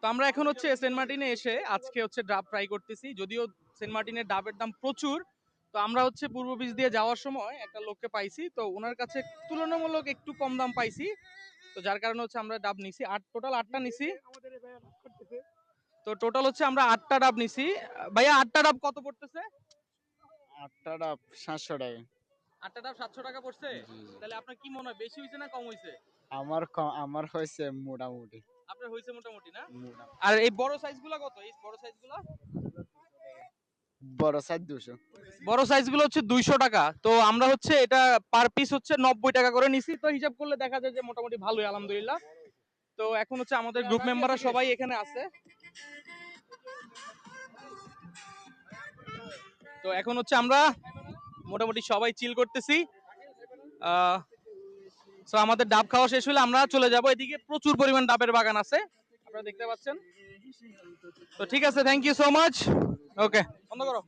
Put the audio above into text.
তো আমরা এখন হচ্ছে সেন্ট মার্টিনে এসে আজকে হচ্ছে ডাব ট্রাই করতেছি। যদিও সেন্ট মার্টিনের ডাবের দাম প্রচুর। তো আমরা হচ্ছে পূর্ব বিচ দিয়ে যাওয়ার সময় একটা লোককে পাইছি, তো ওনার কাছে তুলনামূলক একটু কম দাম পাইছি। তো যার কারণে হচ্ছে আমরা ডাব নিছি, টোটাল 8টা নিছি। তো টোটাল হচ্ছে আমরা 8টা ডাব নিছি। ভাইয়া 8টা ডাব কত পড়তেছে? 8টা 700 টাকা। 8টা ডাব 700 টাকা পড়ছে। জি জি। তাহলে আপনার কি মনে হয় বেশি হয়েছে না কম হয়েছে? আমার হয়েছে মোটামুটি। আপনার হয়েছে মোটামুটি না? মোটা আর এই বড় সাইজগুলো কত? এই বড় সাইজগুলো? বড় সাইজ 200। বড় সাইজগুলো হচ্ছে 200 টাকা। তো আমরা হচ্ছে এটা পার পিস হচ্ছে 90 টাকা করে নিছি। তো হিসাব করলে দেখা যায় যে মোটামুটি ভালোই, আলহামদুলিল্লাহ। তো এখন হচ্ছে আমাদের গ্রুপ মেম্বাররা সবাই এখানে আছে। তো এখন হচ্ছে আমরা মোটামুটি সবাই চিল করতেছি। তো আমাদের ডাব খাওয়া শেষ হলে আমরা চলে যাব। এদিকে প্রচুর পরিমাণ ডাবের বাগান আছে, আপনারা দেখতে পাচ্ছেন। তো ঠিক আছে, থ্যাংক ইউ সো মাচ। ওকে, বন্ধ করো।